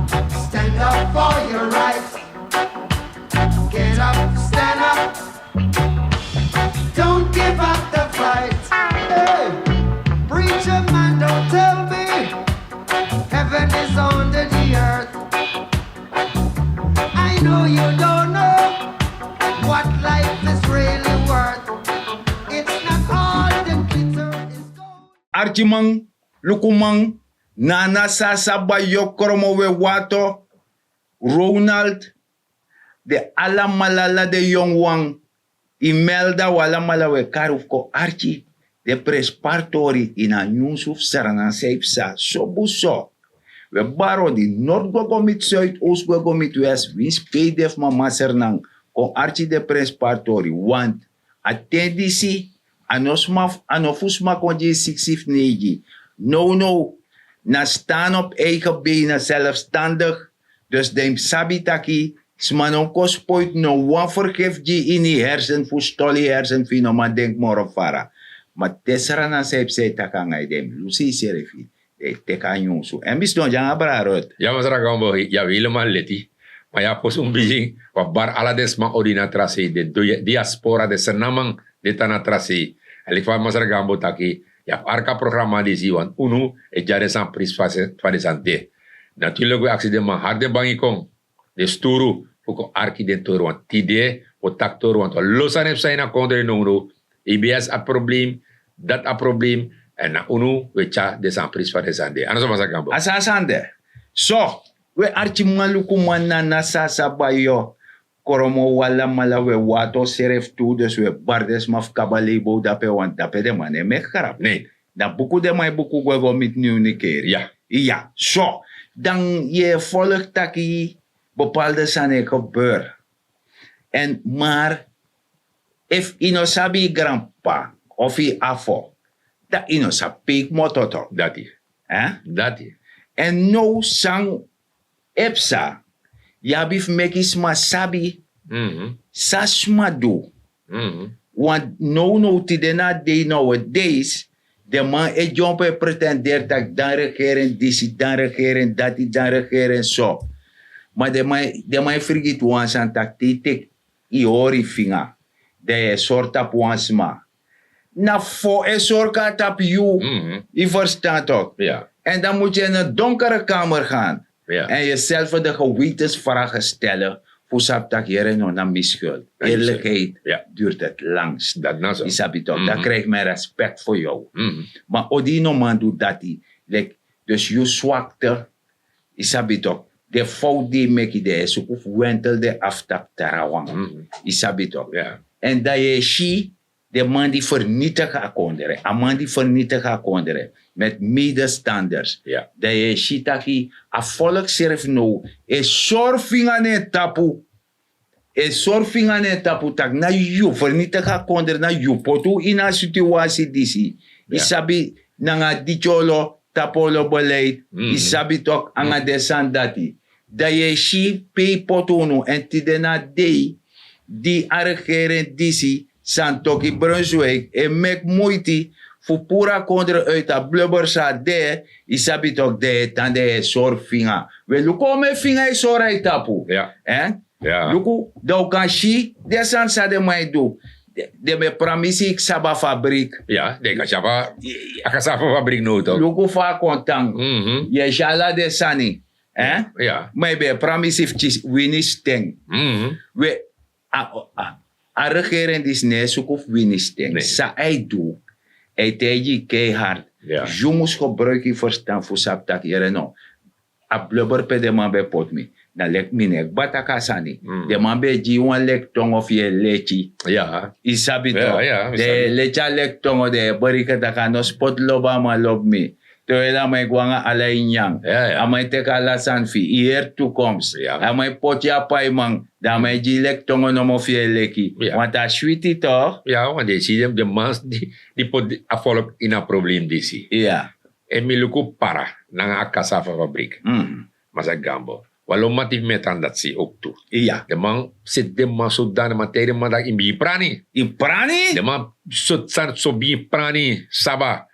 Stand up for your rights. Get up, stand up. Don't give up the fight. Hey, preacher man, don't tell me heaven is under the earth. I know you don't know what life is really worth. It's not all the glitter is gold. Archimang, Lukumang, Nana Sasa Bayo Koromowe Wato, Ronald, de Alamalala de Yongwang, Imelda Walamalawe Karufko Archie, de Prespartori in a Newsuf Sarana Seipsa, Sobuso. We baro di Noord-Gwagomit Zuid-Oost-Gwagomit West, wins PDF Mama Sernang, kon Archie de Prespartori, want attendisi, anofusma kon je 6 no, na staan op eigen benen, zelfstandig. Dus de sabitaki, smanon kospoit no wan vergif je in die hersen, voor stolly hersen, fino, maar denk morgen vara. Maar tesra na seip se takangay dem, lusi serefi, de tekanyon so. En bis don jang abrarot. Ja, masara gambo, ja, helemaal leti. Maar ja, pos umbijing, wat bar alades ma odina trasi, de diaspora, de senamang, de tana trasi. En ik van masara gambo taki, ja, arka programma die zie, want unu, het jare san pris van sante. Natuurlijk, we actie de man harde bangikong, de sturu, ook arki de toer, want tide, o tak toer, want losan heb zijn akkoord in unu, IBS a probleem, dat a probleem, en na unu, we tja de san pris van sante. Ano so masara gambo? Asasande. So, we archimalukuman na sasa bayo. Koromo wala malawe wato seref tu, dus we bardes maf kabalebo dape want dape de man mek karap. Nee. Da buku de mai buku gwego mit nieuw ne keer. Ja. Ja, so. Dan je volgt taki bepaalde sane gebeur. En maar, if ino sabi grandpa, of i afo, da ino sa peek mototo. Dati. Dati. En no sang epsa, yabif mekis masabi, sasmadu. Want no tidena day nowadays, de man e jompe pretendeert dat dan regeren disi, dan regeren dati, dan regeren so. Maar de man vergiet wans aan tak titik i ori finga. De sorta puansma. Na fo e sorka tap you, i verstaat ook. Ja. En dan moet je in een donkere kamer gaan. Ja. En jezelf de gewetensvragen stellen. Voor saptak hier nog naar misschuld. Eerlijkheid duurt het langst. Dat nou zo. Isabi toch. Dan krijg men respect voor jou. Maar odino man doet dat die. Like, dus je zwakte. Isabi toch. De fout die make de is. Of wentel de aftap tarawang. Isabi toch. En dat je shi. De man die vernietigen akonderen. A man die vernietigen akonderen. Met medestanders. Ja. Dat je shitaki. A volk serf no. E sorfing aan het tapu. E sorfing aan het tapu. Tak na you. Vernietigen akonderen na you. Potu in a situatie disi. Isabi nanga dicholo. Tapolo beleid. Isabi tok anga desandati. Dat je shi pay potu no. En tidena day. Die argeren disi. Santoki Brunswick en mek moeite voor pura kondre uit de blubbersa de isabi toch de tande sorfinga. We luko me finga sorai tapu. Ja. Ja. Luko do kanshi de sansa de mai do. De me pramisi ik saba fabriek. Ja, de kasaba akasaba fabriek no to. Luko fa kontang. Je jala de sani. Ja. Maar be pramisi winisteng. We a regering is net zo of winning. Sa ei do. Ei teji keihard. Je moet gebruiken verstaan voor saptak hier no. A blubber pe de man be pot me. Na lek minek bataka sani. De man be ji wan lek tong of ye lechi. Ja. Isabito. De lecha lek tong de barika taka no spot loba ma lob me. Terwijl mijn gwanga alleen yang. Amai teka lasan fi hier toekomst. Amai potja paimang. Dan mijn gilek tongo no mo fie leki. Want a sweetie toch? Ja, want je ziet de mans die pot afvolk in een probleem disi. Ja. En mi luku para nang a cassava fabriek. Masa gambo. Walau mati metan dat si ook toe. Ja. De man zit de man zodanig maar tegen man dat in bi prani. In prani? De man zo bi prani saba.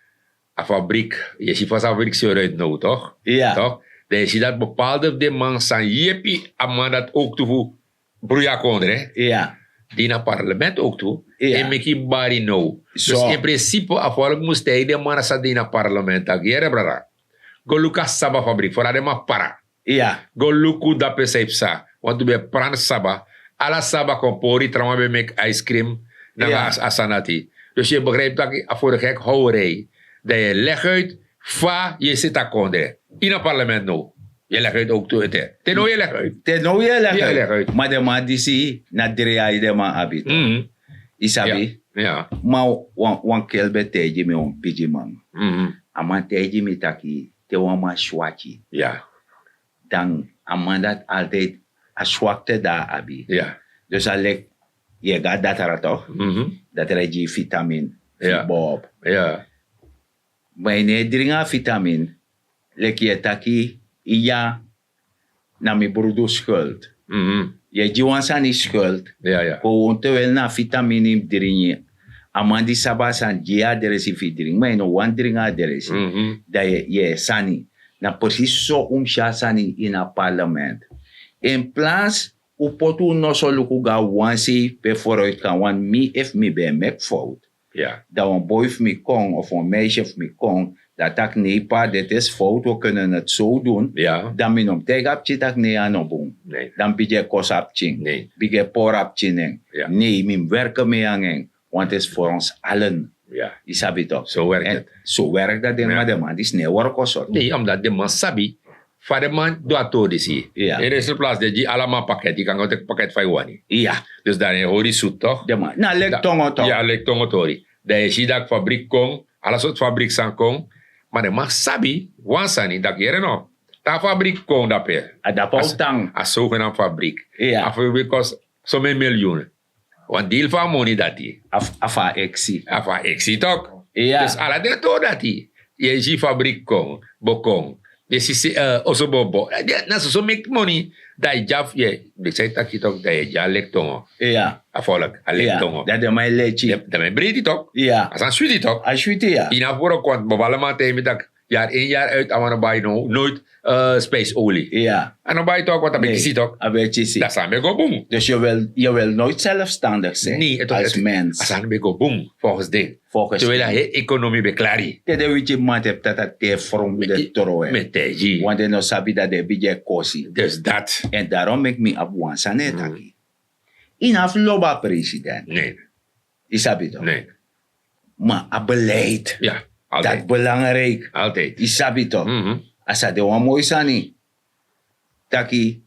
A fabriek, je ziet van fabriek zo uit nou, toch? Ja. Toch? je ziet dat bepaalde de man zijn jepi, maar dat ook toe broeia kondre. Ja. Die naar parlement ook toe. Ja. En make je bari no. Zo. Dus in principe, afvallig moest hij de man sa die naar parlement. Agere brada. Go luka saba fabriek. Voor de man para. Ja. Go luku dape saipsa. Want we be pran saba. Alla saba kompori. Trama be make ice cream. Ja. Asanati. Dus je begrijpt dat je voor de gek houwerij. Dat je legt uit. Va je zit daar kondre. In het parlement no. Je legt uit ook toe het. Ten no je legt uit. Ten nou je leg Ja, leg uit. uit. Maar de man die zie, na drie de man habit. Mhm. Isabi. Ja. Maar wan kelbe teji me on piji man. Mhm. Aman teji me taki. Te wan ma shwachi. Ja. Dan aman dat altijd a swakte da abi. Ja. Dus alek, je gaat dat er toch? Mhm. Dat er je vitamine. Ja. Bob. Ja. Maar je dringa vitamine. Lek je taki. Iya. Na mi brodo schuld. Mhm. Je jiwansan is schuld. Ja, ja. Ko terwijl na vitamine drinken. Amandi sabasan jia deresi fi drink. Maar no wan dringa deresi. Mhm. Dat je sani. Na precies zo sani in a parlement. In plaats u potu no so luku ga wansi pe vooruit kan wan mi if mi be mek fout. Ja. Dat een boy of me kon of een meisje of me kon. Dat ik nee pa, dit is fout, we kunnen het zo doen. Ja. Dan min om tegen apje tak nee aan op boom. Nee. Dan bije kos apje. Nee. Bije por apje. Ja. Nee, min werken mee aan. Want het is voor ons allen. Ja. Isabi toch? Zo werkt En het. zo werkt dat, Ja. maar de man is niet werken zo. Nee, omdat de man sabi. Voor de man doet het door die. Ja. In de plaats dat je allemaal pakket, die kan ook het pakket van je. Ja, Dus dan hoor je zoet toch? de man. Nou, lek tongen toch? Ja, lek tongen tori. Dat je ziet dat fabriek kon, alle soort fabriek zijn kon. Maar de man sabi, wansani, dat je no. Dat fabriek kon dat per. Adapau tang. Als zogenaamd fabriek. Ja. Een fabriek kost zo'n miljoen. Want deel van money dat die. Afa exi. Enfin, ik zie toch. Ja. Dus alle de to dat die. Je ziet fabriek kon, bokong. Je ziet osobobo. Dat is zo make money. Dat je jaf, je zei dat je toch dat je ja lektongo. Ja. Afvallig, Ja. lektongo. Dat de mij leedje. Dat ben breed toch? Ja. Als een sweetie toch? Ashwiti ja. In afvoer kwant, bepaalde maand tegen dat jaar in jaar uit, aan bij nooit spaceolie. Ja. En dan bij je toch, wat heb ik gezien toch? Abetje zie. Dat is aan mij go boom. Dus je wil nooit zelfstandig zijn Nee, het als mens. Als aan mij go boom, volgens ding. Volgens Terwijl je economie beklaart. de weet je man hebt dat het te vorm de toro. Met de Want je no sabi dat de beetje kosi. Dus dat. En daarom make me abwansa net aki. In afloba president. Nee, Isabi toch? nee. Maar a beleid. Ja, Dat altijd. belangrijk. Altijd. Isabi toch? Mhm. Asa de wan mooi sani. Taki.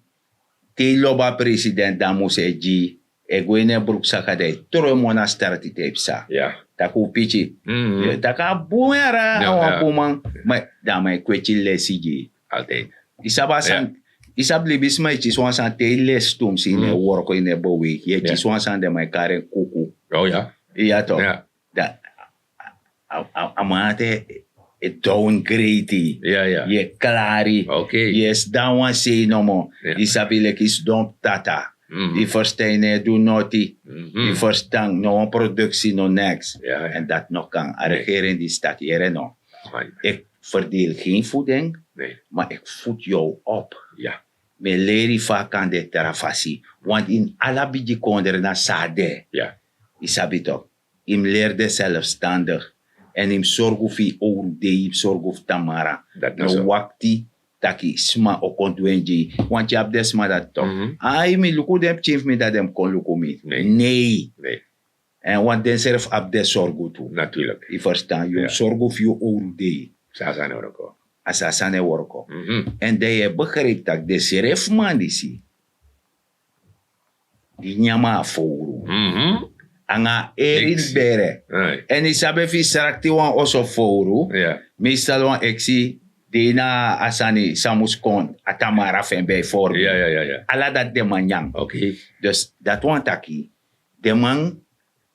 Te loba president da museji. Egwene broeksaka de. Toro mona starti tepsa. Ja. Taku pichi. Mhm. Taka buera. Ja, Awa ja. puman. Maar daarmee kwetje lesiji. Altijd. Isaba san. Isab libis ma ichi swan san te les tum si ne worko ine bowi. Ye Ja. chi swan san de mai kare kuku. Oh ja. Ja toch? Ja. Da. Amate. Downgrade. Ja, ja. Je klari. Oké. Yes, dan wan say no more. Ja. Isabi lek is don tata. Mhm. Die verstijnen do noti. Mhm. Die verstaan no een productie no niks. Ja, ja. En dat nog kan. A regering die staat hier no. Fijn. Ik verdeel geen voeding, Nee. maar ik voed jou op. Ja. Me leri vaak aan de terafasi. Want in alla biji konder na sade. Ja. Isabi toch. Im leerde zelfstandig. En im sorgu fi oude, im sorgu fi tamara. Dat No is zo. wakti taki sma o kontwenji. Want je hebt desma dat toch. Mhm. Ai mi luku dem chief mi dat dem kon luku mi. Nee. Nee. Nee. En want den zelf ab de sorgu toe. Natuurlijk. Je verstaan. Je Ja. sorgu fi je oude. Zo zijn we ook. Asasane worko. Mhm. En dat je begrijpt dat de seref man die zie. Die nyama fouru. Mhm. Anga erin Niks. bere. Nee. En isabe fi sarakti wan oso fouru. Ja. Meestal wan eksi. Die na asani samus kon atamara fen bij voor. Ja, ja, ja, ja. Ala dat de man yang. Oké. Dus dat wan taki. De man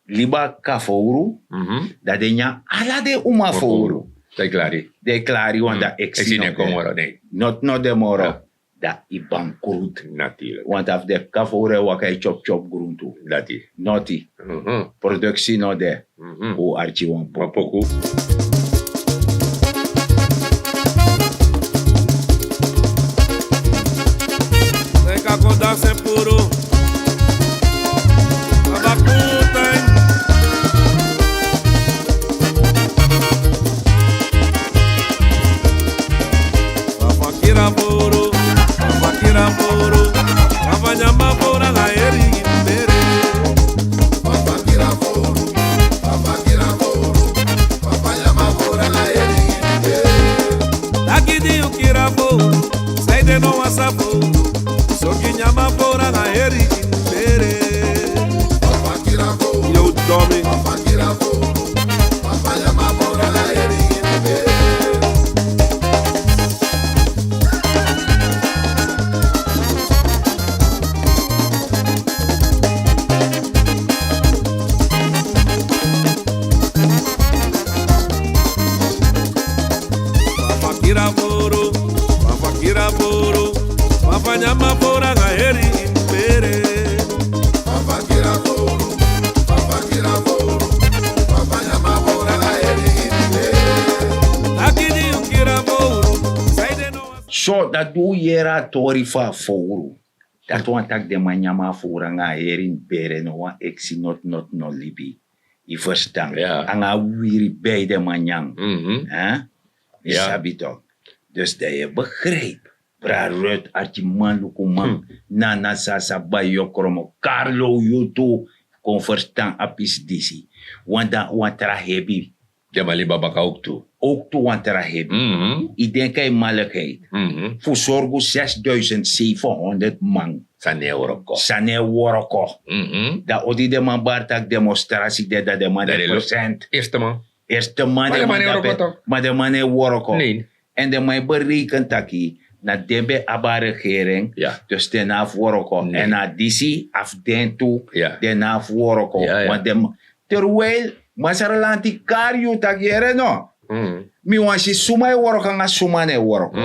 liba ka fouru. Mhm. Dat de nya ala de uma fouru. Dat is klaar. De klari wan dat Ik zie eksi niet komen. Nee. Not de moro. Ja. Dat i bankrut. Natuurlijk. Want af de kafore wakai chop chop gruntu. Dat is. Noti. Mhm. Productie no de. Mhm. O archi wan po. Maar poco. Sorgi nyama pora na eri impere. Yo dummy. Papa kira poro, papa nyama pora na eri impere. Akini ukira poro, saide no. So, dat doe je ra tori fa foru. Dat wan tak de manyama fora nga herin bere no wan eksi not no libi. I verstaan. Ja. Anga wiri bij de manyang. Ja. Sabi toch. Dus dat je begrijpt. Bra Rut, arti man lukuman. Nana sasa bayo kromo. Carlo yutu. Kon verstaan apis disi. Want tra hebi. Ja, maar liba ook toe. Ook toe want tra hebi. Ik denk hij maligheid. Voor zorgo 6.700 man. Sane oroko. Sane woroko. Da odi de man bartak demonstratie de de man de procent. Eerste man. Eerste man de man woroko toch? maar de man woroko. Nee. En de man berekent taki na debe aba regering. Ja. Dus de naaf woroko. Nee. En na disi af den toe Ja. de naaf woroko. Ja, ja. Want de terwijl masaralanti karyo tagiere no. Mi wansi sumai woroko nga sumane woroko.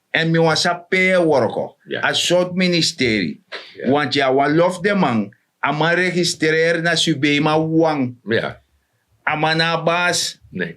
En mi wan sa pay worko. Ja. A soort ministerie. Ja. Want ja, wan lof de man. Ama registreer na subema wang. Ja. Ama na baas. Nee.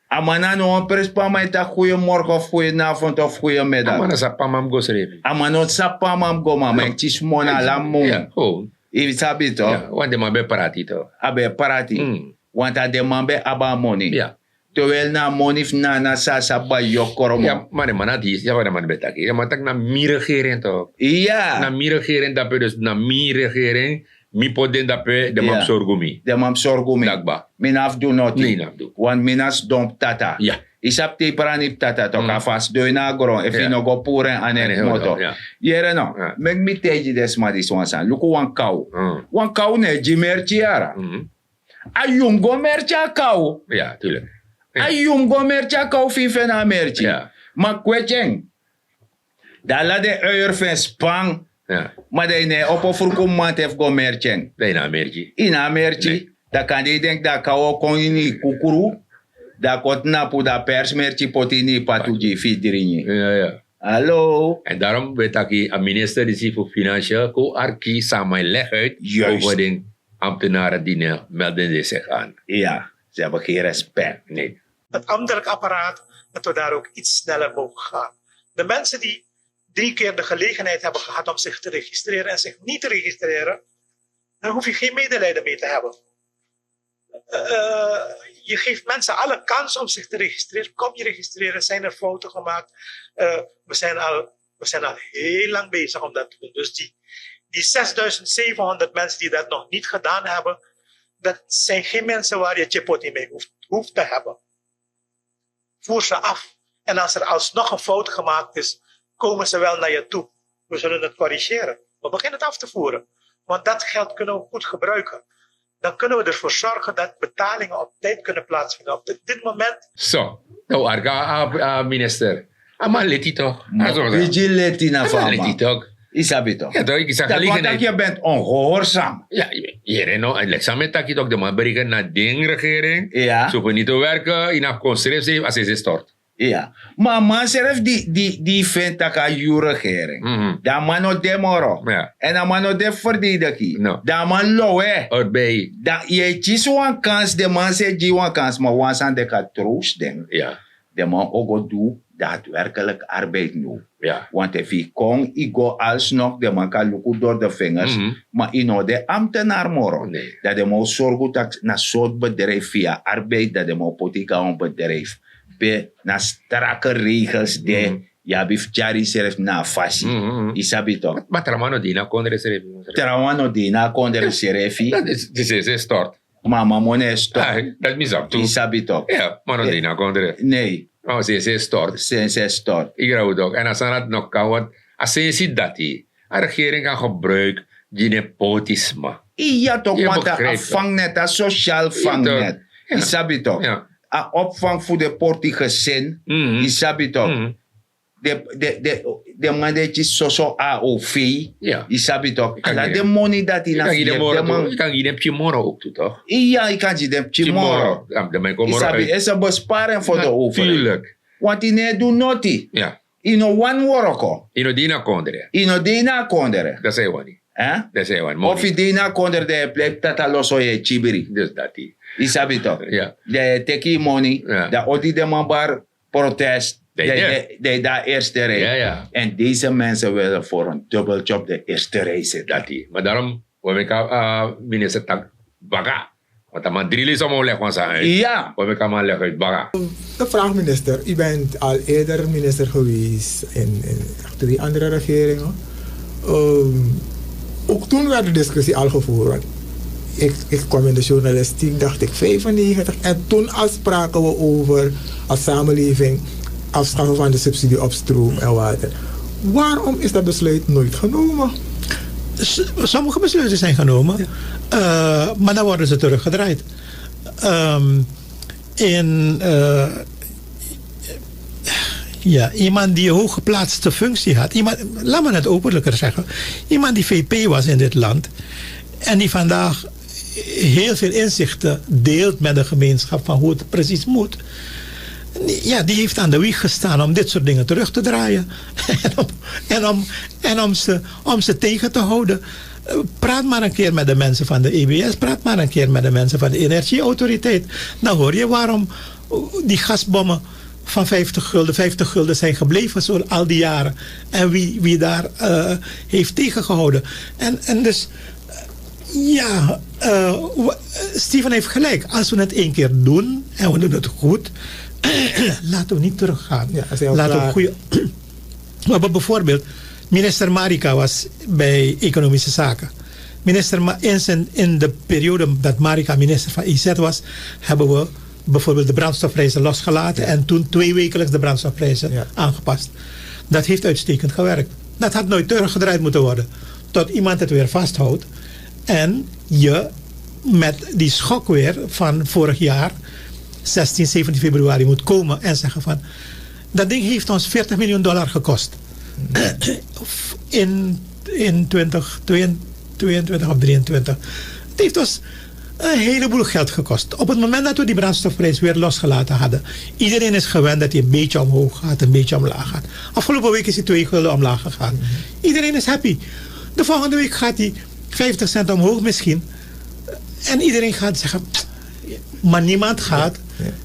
Ama na no een prespa ma ita goeiemorgen of goedenavond of goeiemiddag. Amana sa pamam go serebi. Ama no sa pa mam go mama. Ik tis mona la mong. Ja. Oh. Ivi sabi to. Ja. Wande ma be parati to. Abe parati. Want a de man be aba money. Ja. Terwijl na money na sa ba yokoromo. Ja, maar mana di, ja maar man betaki. Ja, maar tak na mi regering to. Ja. Na mi regering dape dus na mi regering mi poden dape de mam Ja. sorgumi. De mam sorgumi. Dagba. Minaf do nothing. Nee, naf do. Want minas domp tata. Ja. Isap te pranip tata to kafas do na gro if Ja. no go puren ane Ane moto. ja. Yere no. Ja. Meg mi teji des madis wansan. Luku wan kau. Wan kau ne jimerchi ara. Ayum go mercha kau. Ja, tuurlijk. Ja. Ayum go mercha kau fife na merchi. Ja. Ma kwecheng. Dala de uur van spang. Ja. Maar de ne opo furkum mant hef go mercheng. Nee, na merji. Ina merchi. Nee. Da kan die denk da kawo konini kukuru. Da kot napu da pers merchi potini patuji fidrinyi. Ja, ja. Hallo. En daarom weet ik, een minister die voor Financiën, ko arki samen leg uit Juist. over de ambtenaren die melden zich aan. Ja, ze hebben geen respect. Nee. Het ambtelijk apparaat, dat we daar ook iets sneller mogen gaan. De mensen die 3 keer de gelegenheid hebben gehad om zich te registreren en zich niet te registreren, daar hoef je geen medelijden mee te hebben. Je geeft mensen alle kans om zich te registreren. Kom je registreren, zijn er fouten gemaakt. We zijn al heel lang bezig om dat te doen. Dus die 6.700 mensen die dat nog niet gedaan hebben, dat zijn geen mensen waar je chipot mee hoeft te hebben. Voer ze af. En als er alsnog een fout gemaakt is, komen ze wel naar je toe. We zullen het corrigeren. We beginnen het af te voeren. Want dat geld kunnen we goed gebruiken. Dan kunnen we ervoor zorgen dat betalingen op tijd kunnen plaatsvinden. Op dit moment. Zo, nou arga minister. Ama leti toch? Vigilante na Leti fama. toch? Isabi toch? Ja, toch? Ik zeg Dat wat gelegenheid. je bent ongehoorzaam. Ja, hier no, en examen taki toch de man berichten naar de regering. Ja. Zo voor niet te werken, in afconstructie als hij stort. Ja. Maar man zelf die vindt dat je regering. Dat man no demoro. Ja. En dat man no de verdedigen. No. Dat man lowe. Erbij. Dat je kies een kans, de man zegt je een kans, maar wan san de ka troost den. Ja. De man ook doet daadwerkelijk arbeid nu. Ja. Want if hij kon, ik go alsnog, de man kan lukken door de vingers. Maar in de ambtenaar moro. Nee. Dat de man zorgt dat na soort bedrijf via arbeid, dat de man politiek een bedrijf. Be na strakke regels de, ja, bif jari zelf na fasi. Isabi toch? Maar Tramano die na kon reserveren. Terawano di na kondere serefi. Dat is stort. Mama mone stop. Dat is misap toe. Isabi toch? Ja, maar die na kon reserveren. Nee, Oh, ze stort. se stort. Ik rouw ook. En als aan het nog kan, want als ze ziet dat hij, een regering kan gebruiken die nepotisme. Ja, toch, Je want een begrijpt vangnet, een sociaal vangnet. Ja. Je sabi toch? Ja. Een opvang voor de portige gezin. Mhm. Je sabi toch? Mhm. De man dat je zo AOV. Ja. Je sabi toch? kan Ala je- de money dat Je in kan je de moro man. toe. Je kan je de chimoro ook toe, toch? Ja, ik kan je de chimoro. Ja, de mijn Je komoro sabi, uit. is een besparing voor de overheid. Natuurlijk. Want die ne doen noti. Ja. In one worko. Inodina kondere. In dina kondere. Dat zei we niet. Eh? Dat zei we niet. Of je dina kondere de plek tata loso je chibiri. Dus dat die. Je sabi toch? Ja. De teki money. Ja. De odi de manbar protest. De De eerste rij. Ja, ja. En deze mensen willen voor een dubbeljob de eerste rij zitten. Dat die. Maar daarom, we gaan minister tak baga. Want dan drie is om leggen van zijn. Ja. We gaan maar leggen uit baga. De vraag, minister. U bent al eerder minister geweest in 2 andere regeringen. Ook toen werd de discussie al gevoerd. Want ik kwam in de journalistiek, dacht ik, 95. En toen al spraken we over als samenleving afschaffen van de subsidie op stroom en water. Waarom is dat besluit nooit genomen? Sommige besluiten zijn genomen, maar dan worden ze teruggedraaid. Iemand die een hooggeplaatste functie had, laat me het openlijker zeggen, iemand die VP was in dit land en die vandaag heel veel inzichten deelt met de gemeenschap van hoe het precies moet. Ja, die heeft aan de wieg gestaan om dit soort dingen terug te draaien. en om ze tegen te houden. Praat maar een keer met de mensen van de EBS. Praat maar een keer met de mensen van de Energieautoriteit. Dan hoor je waarom die gasbommen van 50 gulden zijn gebleven zo al die jaren. En wie daar heeft tegengehouden. En dus... Steven heeft gelijk. Als we het 1 keer doen en we doen het goed, laten we niet teruggaan. Ja, als hij al laten we klaar- goede. Maar bijvoorbeeld, minister Marika was bij Economische Zaken. In de periode dat Marika minister van IZ was, hebben we bijvoorbeeld de brandstofprijzen losgelaten en toen 2 wekelijks de brandstofprijzen aangepast. Dat heeft uitstekend gewerkt. Dat had nooit teruggedraaid moeten worden. Tot iemand het weer vasthoudt. En je met die schok weer van vorig jaar, 16, 17 februari, moet komen en zeggen van, dat ding heeft ons $40 miljoen gekost. in 2022 of 23. Het heeft ons een heleboel geld gekost. Op het moment dat we die brandstofprijs weer losgelaten hadden, iedereen is gewend dat hij een beetje omhoog gaat, een beetje omlaag gaat. Afgelopen week is hij 2 gulden omlaag gegaan. Iedereen is happy. De volgende week gaat hij 50 cent omhoog misschien. En iedereen gaat zeggen, maar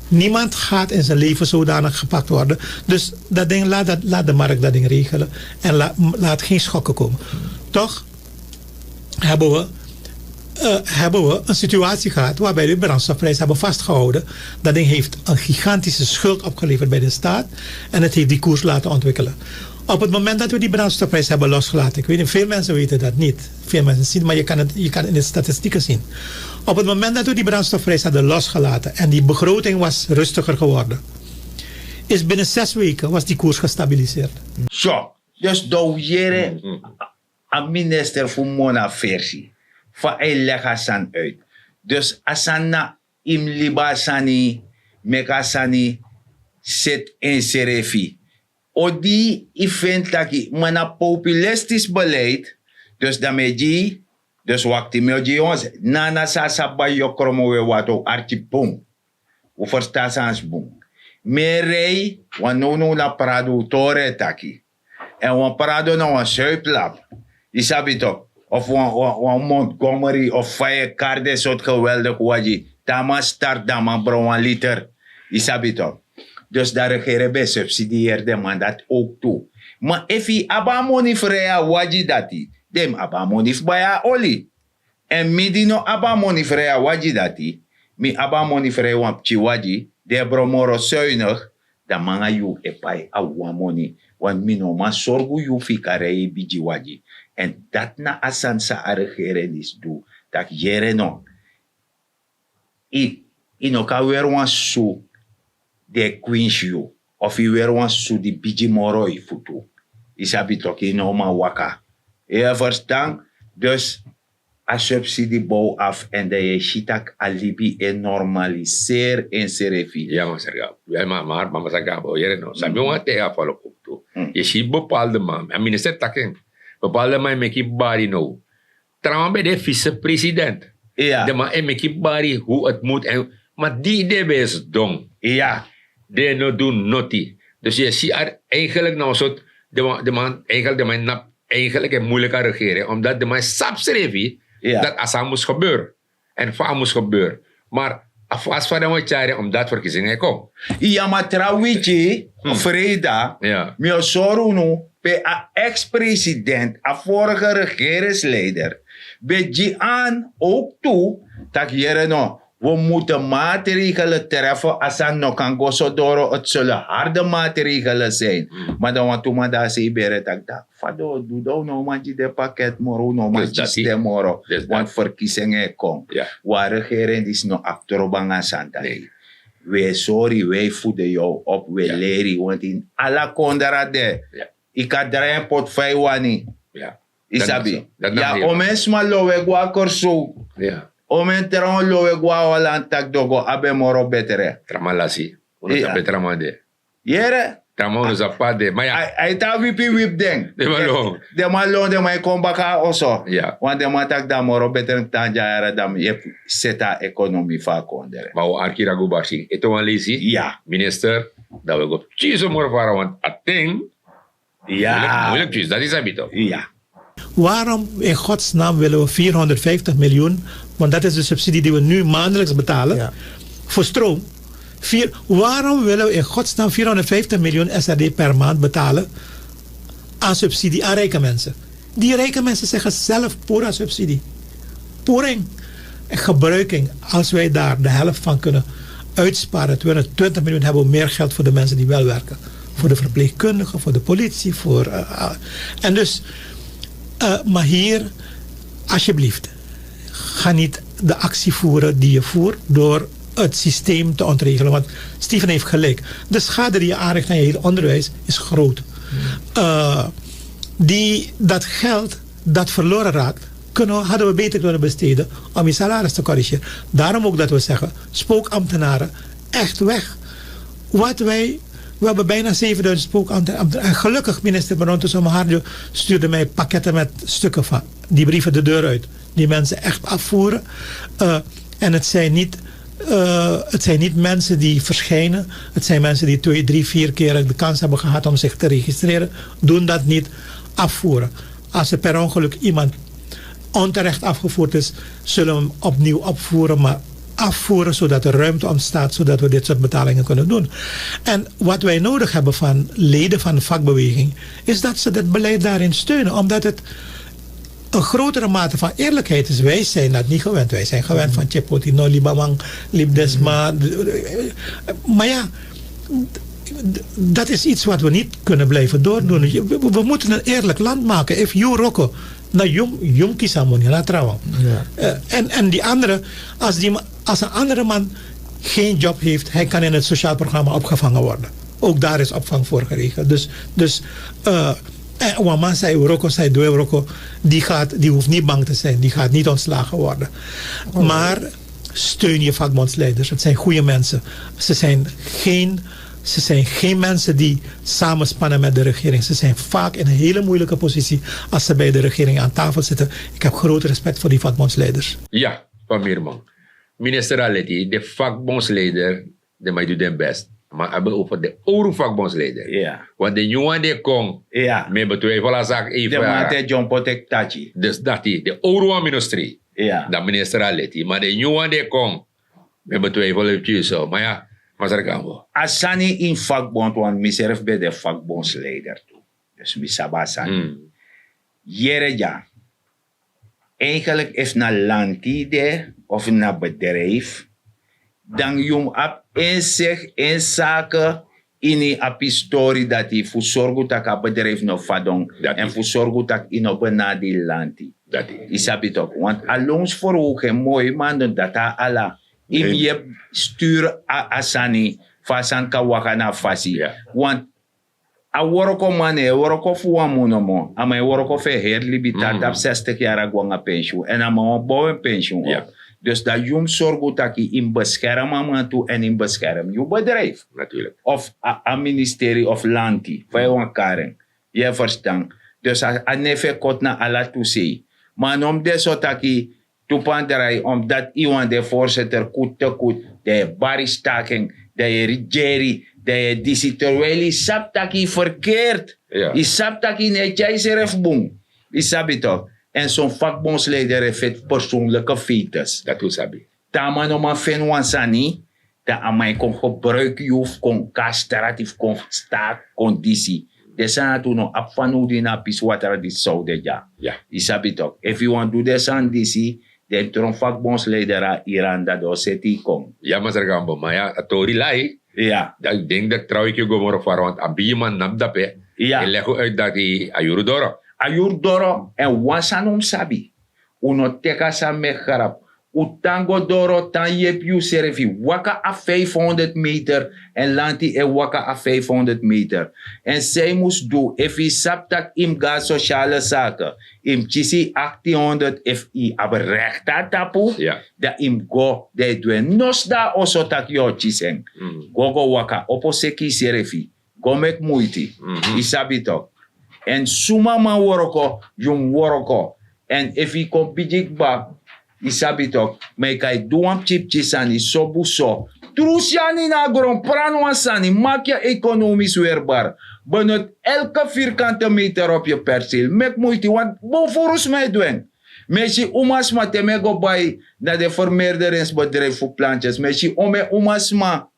niemand gaat in zijn leven zodanig gepakt worden. Dus dat ding, laat de markt dat ding regelen. En laat geen schokken komen. Toch hebben we een situatie gehad waarbij we de brandstofprijs hebben vastgehouden. Dat ding heeft een gigantische schuld opgeleverd bij de staat. En het heeft die koers laten ontwikkelen. Op het moment dat we die brandstofprijs hebben losgelaten, ik weet niet, veel mensen weten dat niet. Veel mensen zien, maar je kan in de statistieken zien. Op het moment dat we die brandstofprijs hadden losgelaten en die begroting was rustiger geworden, is binnen 6 weken was die koers gestabiliseerd. Zo, dus door jere een minister voor mona versie. Van hij leggen san uit. Dus asana im libasani, mekasani, zit in serefi. Odi event taki mana populistisch beleid, dus daarmee dus wakti meji ons nana sasa ba yokromo we wato archipong. U verstaan sans boom. Merei wanono na prado tore taki. En wan prado na wan zuiplap. Je sabi toch? Of wan Montgomery of Fire Carde soort geweldig waji. Dama start dama bro 1 liter. Je sabi toch? Dus daar regeren bij subsidieerde man dat ook toe. Maar if je abamoni vreya waji dati, dem abamoni baya oli. En midino abamoni vreya waji dati, mi abamoni vreya wampchi waji, de bromoro zuinig, dan manga yu epai awamoni. Want mino ma sorgu yu fikarei biji waji. En dat na asansa a regeren is do, dat jere no. Ino ka weer wan su, de queens you of you were once to the biji moroi futu isabi toki no ma waka Je verstaan? Dus a subsidiebouw af en dat je shitak alibi en normaliseer in serefi. Ja, maar Sergio. Ja, maar Sergio, hier no. Sabi mo nga tega follow up to. Je ziet bepaalde man. En minister taking. Bepaalde man make bari no. Trouwens bij de vice-president. Ja. De man make bari hoe het moet. En, maar die idee is dom. Ja. Die no doen nothing. Dus je ziet er eigenlijk nou soort. De man eigenlijk een moeilijke regering. Omdat de man sapsrevi. Ja. Dat als dat moest gebeuren. En vaak moest gebeuren. Maar als van de wat omdat verkiezingen komen. Ja, maar trouwens, Freda, Ja. mi osoru no, pe a ex-president, a vorige regeringsleider, be aan ook toe, dat jere no, we moeten maatregelen treffen als aan no kan go so doro, het zullen harde maatregelen zijn. Maar dan want toen daar zei bere tak da, fado, doe dan no man de pakket moro, no man Dus dat de moro, Dus want dat. verkiezingen komen. Ja. Waar regering is no achterbanga santa. Nee. Wij sorry, wij voeden jou op, wij Ja. leren, want in alle kondera de, Ja. ik had draaien pot vijwani, Ja. isabi. Dat Ja, nog omens maar lowe gwa korso, Ja. omen teron lowe gwa walan tak dogo, abe moro betere. Tramalasi. Uno Ja. sabe tramade. Yere, Trama uno zapade. Maar ja. ay ta wipi wip deng. De malong. De malong, de may kombaka oso. Ja. Want de matak da moro betere tanja era dam, je seta economie va kondere. Maar we arkira go bashi. Ito wan lezi. Ja. Minister. Dat we go. Chiso moro vara want ating. Ja. Moeilijk chiso. Dat is habito. Ja. Waarom in godsnaam willen we 450 miljoen, want dat is de subsidie die we nu maandelijks betalen, Ja. voor stroom. Waarom willen we in godsnaam 450 miljoen SRD per maand betalen aan subsidie aan rijke mensen? Die rijke mensen zeggen zelf pura subsidie. Poering en gebruiking. Als wij daar de helft van kunnen uitsparen, 20 miljoen, hebben we meer geld voor de mensen die wel werken. Voor de verpleegkundigen, voor de politie, voor... en dus... maar hier, alsjeblieft, ga niet de actie voeren die je voert door het systeem te ontregelen. Want Steven heeft gelijk. De schade die je aanricht aan je hele onderwijs is groot. Dat geld dat verloren raakt, hadden we beter kunnen besteden om je salaris te corrigeren. Daarom ook dat we zeggen, spookambtenaren, echt weg. We hebben bijna 7000 spookambtenaren. En gelukkig, minister Baronto Somoharjo stuurde mij pakketten met stukken van die brieven de deur uit. Die mensen echt afvoeren. En het zijn niet mensen die verschijnen. Het zijn mensen die 2, 3, 4 keer de kans hebben gehad om zich te registreren. Doen dat niet. Afvoeren. Als er per ongeluk iemand onterecht afgevoerd is, zullen we hem opnieuw opvoeren. Maar afvoeren zodat er ruimte ontstaat, zodat we dit soort betalingen kunnen doen. En wat wij nodig hebben van leden van de vakbeweging, is dat ze het beleid daarin steunen. Omdat het een grotere mate van eerlijkheid is. Wij zijn dat niet gewend. Wij zijn gewend van Chepotino, Libamang, Libdesma. Maar ja, dat is iets wat we niet kunnen blijven doordoen. We moeten een eerlijk land maken. If you rocko, na jum kisamoni, na trouwen. En die andere, als een andere man geen job heeft, hij kan in het sociaal programma opgevangen worden. Ook daar is opvang voor geregeld. Dus Waman zei Uroko, zei Doe Uroko, die hoeft niet bang te zijn. Die gaat niet ontslagen worden. Maar steun je vakbondsleiders. Het zijn goede mensen. Ze zijn geen mensen die samenspannen met de regering. Ze zijn vaak in een hele moeilijke positie als ze bij de regering aan tafel zitten. Ik heb groot respect voor die vakbondsleiders. Ja, van Meerman. Minister Aletti, de vakbondsleider, die mij doet hun best. Maar hebben over de oude vakbondsleider. Ja. Want de jongen die komt, Ja. met betwijfelen zaak De even. mate John Potek Tachi. Dus dat die, de oude ministrie. Ja. Dat minister Aletti. Maar de jongen die komt, met betwijfelen even zo. Maar ja, maar zeg ik Asani in vakbond, want mezelf ben de vakbondsleider toe. Dus misaba Asani. Jere ja. Eigenlijk is na landide of na bedrijf, dan jong ap inzicht in zaken in die apistori dat die voor zorgen dat het bedrijf nog vadong en voor zorgen dat in op benadi lanti. Dat die. Isabi toch? Want alons voor ook een mooie man dat ala. Im je stuur asani fasan kawakana fasi. Ja. Want A worko mane, worko fuwa muno mo. Ama worko fe herli bitat op 60 jaar agwanga pensioen. En ama bouwen pensioen. Ja. Dus dat jong zorgt dat je in beschermen man toe en in bescherm je bedrijf. Natuurlijk. Of een ministerie of lanti. Voor je karen. Je verstaan. Dus a nefe kot na ala toesee. Maar om deze taki toepanderai, omdat iemand de voorzitter goed te goed, de baristaking, de regering, de disitueli saptaki verkeerd. Ja. Is saptaki netjes erfboom. Is sabito. En zo'n vakbondsleider heeft persoonlijke fetes. Dat hoe sabi. Tama no man fen wansani, dat amai kon gebruik je kon castratief kon staat conditie. Desa tu no apfanu di na piswatara di saude ja. Ja. Isabitok. If you want to do this and this, then tron vakbondsleider Iran dat do seti kom. Ja, maar Gambo, maar ja, atori lai. Ja. Ik denk dat trouw ik je gomoro voor, want abiman nam dat pe. Ja. En leg uit dat die ayurudoro. Ayur doro en wansanum sabi. Uno teka sa mecharap. Utango doro tan yep you serefi. Waka a 500 meter en lanti e waka a 500 meter. En zij moest doen, if i saptak im ga sociale zaken, im chisi 1800 if i aberechta tapu, Ja. da im go de duen nos da oso tak yo chiseng. Go waka oposeki serefi. Go mek muiti. Isabito. En suma man woroko, yung woroko. En if i kom pijik ba, isabitok, may kay duwam chip chisani sobuso. Trusiani na gron pranuasani, makja economisch weerbaar. Benut elke vierkante meter op je perceel. Mek moeite, want bovorus mij doen. Messi umasma temego bij na de vermeerderingsbedrijf voor plantjes. Messi ome umasma.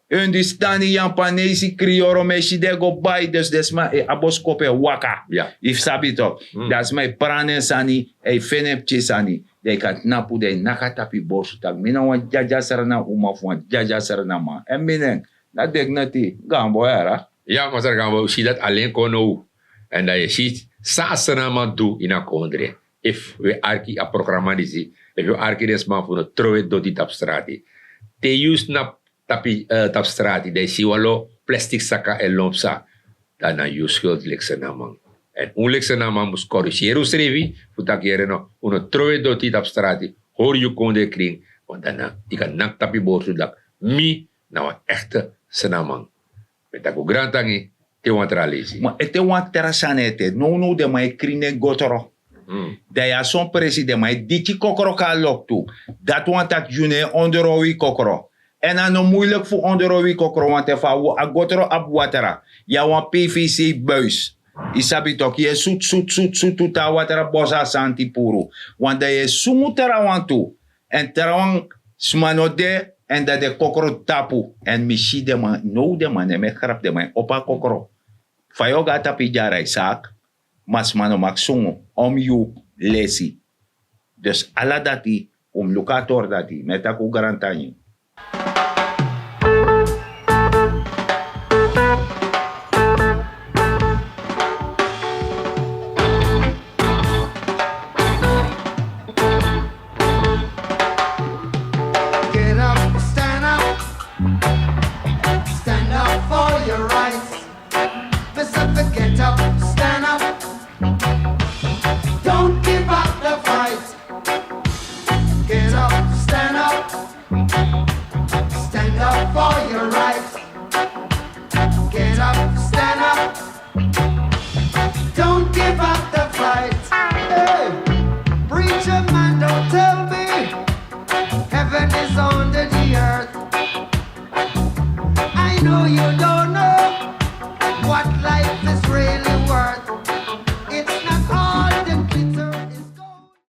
En die staan in Japanese krioro meshi de go bij, dus desma e aboskope waka. Ja. If sabito, das my pranen sani, e fenepche sani. De kat napu de nakatapi borsu tak. Mina wan jaja sarana umafuan, jaja sarana ma. En minen, dat dek nati, gambo era. Ja, maar Gambo, zie dat alleen kono. En dat je ziet, saasana man doe in een kondre. If we arki a programma disi, if we arki desma voor een troe doti tap strati. Te use na tap strati, de si walo plastic saka en lompsa. Dan na je schuld lekse naman. En onlekse naman moest corrigeren usrevi, voor dat keren no, een troe doti tap strati, hoor je kondre kring, want dan ik kan nak tapi borsu dak, mi nou een echte senaman. Met dat grantangi, te want ralezi. Maar ete wan terasanete, no de my krine gotoro. Da ya son president my dichi kokoro ka loktu. Dat wan tak june onderowi kokoro. En ano moeilijk voor onderowi kokoro want efa a gotoro ab watera. Ya wan PVC buis. Isabitok je soet tuta watera bosa santi puru. Want da je sumutera wan tu. En terawang smanode en dat de kokoro tapu. En mishi de man, no de man, en me grap de man, opa kokoro. Fayo ga tapi jarai sak, mas mano maksungo, om you lesi. Dus ala dati, lukator dati, metaku garantanyo. Get up, stand up. Stand up for your rights. Pacific, get up, stand up. Don't give up the fight. Get up, stand up. Stand up for your rights. Get up, stand up. Don't give up the fight. Hey, preacher man, don't tell me heaven is under the earth. I know you don't.